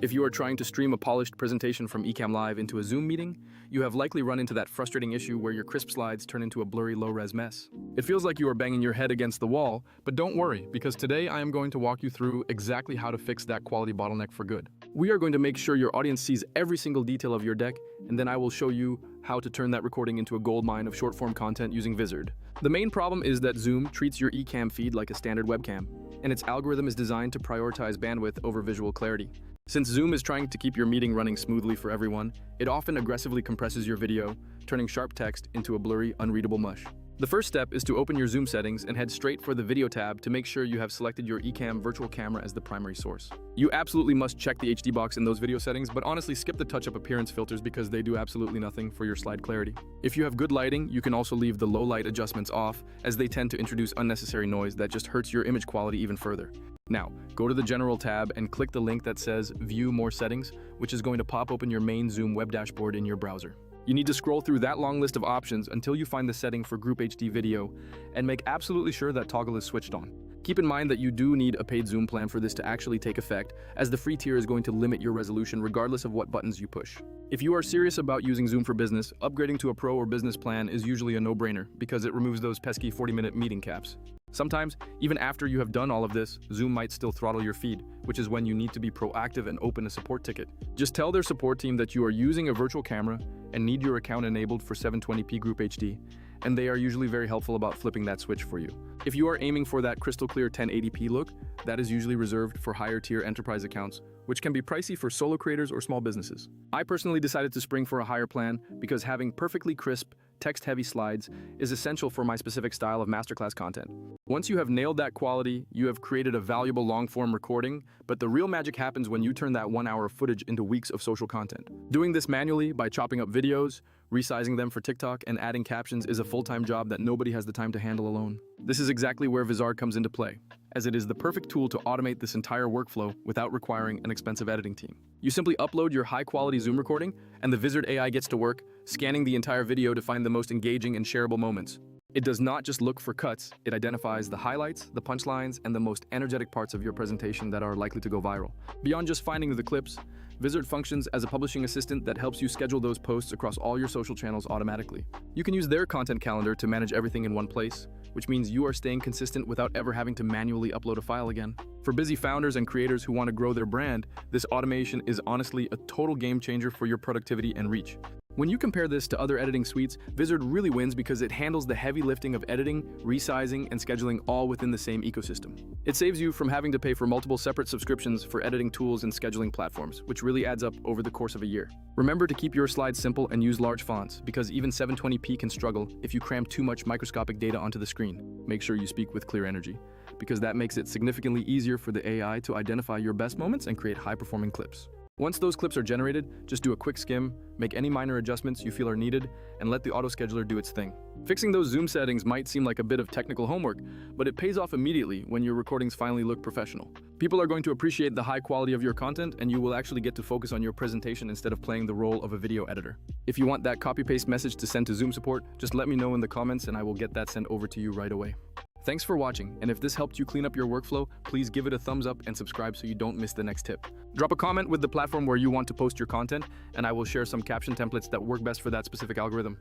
If you are trying to stream a polished presentation from Ecamm Live into a Zoom meeting, you have likely run into that frustrating issue where your crisp slides turn into a blurry low-res mess. It feels like you are banging your head against the wall, but don't worry, because today I am going to walk you through exactly how to fix that quality bottleneck for good. We are going to make sure your audience sees every single detail of your deck, and then I will show you how to turn that recording into a goldmine of short-form content using Vizard. The main problem is that Zoom treats your Ecamm feed like a standard webcam, and its algorithm is designed to prioritize bandwidth over visual clarity. Since Zoom is trying to keep your meeting running smoothly for everyone, it often aggressively compresses your video, turning sharp text into a blurry, unreadable mush. The first step is to open your Zoom settings and head straight for the Video tab to make sure you have selected your Ecamm Virtual Camera as the primary source. You absolutely must check the HD box in those video settings, but honestly skip the touch-up appearance filters because they do absolutely nothing for your slide clarity. If you have good lighting, you can also leave the low light adjustments off, as they tend to introduce unnecessary noise that just hurts your image quality even further. Now, go to the General tab and click the link that says View More Settings, which is going to pop open your main Zoom web dashboard in your browser. You need to scroll through that long list of options until you find the setting for Group HD Video and make absolutely sure that toggle is switched on. Keep in mind that you do need a paid Zoom plan for this to actually take effect, as the free tier is going to limit your resolution regardless of what buttons you push. If you are serious about using Zoom for business, upgrading to a pro or business plan is usually a no-brainer because it removes those pesky 40-minute meeting caps. Sometimes, even after you have done all of this, Zoom might still throttle your feed, which is when you need to be proactive and open a support ticket. Just tell their support team that you are using a virtual camera and need your account enabled for 720p Group HD, and they are usually very helpful about flipping that switch for you. If you are aiming for that crystal clear 1080p look, that is usually reserved for higher tier enterprise accounts, which can be pricey for solo creators or small businesses. I personally decided to spring for a higher plan because having perfectly crisp, text-heavy slides is essential for my specific style of masterclass content. Once you have nailed that quality, you have created a valuable long-form recording, but the real magic happens when you turn that 1 hour of footage into weeks of social content. Doing this manually by chopping up videos, resizing them for TikTok, and adding captions is a full-time job that nobody has the time to handle alone. This is exactly where Vizard comes into play, as it is the perfect tool to automate this entire workflow without requiring an expensive editing team. You simply upload your high-quality Zoom recording, and the Vizard AI gets to work, scanning the entire video to find the most engaging and shareable moments. It does not just look for cuts, it identifies the highlights, the punchlines, and the most energetic parts of your presentation that are likely to go viral. Beyond just finding the clips, Vizard functions as a publishing assistant that helps you schedule those posts across all your social channels automatically. You can use their content calendar to manage everything in one place, which means you are staying consistent without ever having to manually upload a file again. For busy founders and creators who want to grow their brand, this automation is honestly a total game changer for your productivity and reach. When you compare this to other editing suites, Vizard really wins because it handles the heavy lifting of editing, resizing, and scheduling all within the same ecosystem. It saves you from having to pay for multiple separate subscriptions for editing tools and scheduling platforms, which really adds up over the course of a year. Remember to keep your slides simple and use large fonts, because even 720p can struggle if you cram too much microscopic data onto the screen. Make sure you speak with clear energy, because that makes it significantly easier for the AI to identify your best moments and create high-performing clips. Once those clips are generated, just do a quick skim, make any minor adjustments you feel are needed, and let the autoscheduler do its thing. Fixing those Zoom settings might seem like a bit of technical homework, but it pays off immediately when your recordings finally look professional. People are going to appreciate the high quality of your content, and you will actually get to focus on your presentation instead of playing the role of a video editor. If you want that copy-paste message to send to Zoom support, just let me know in the comments and I will get that sent over to you right away. Thanks for watching, and if this helped you clean up your workflow, please give it a thumbs up and subscribe so you don't miss the next tip. Drop a comment with the platform where you want to post your content, and I will share some caption templates that work best for that specific algorithm.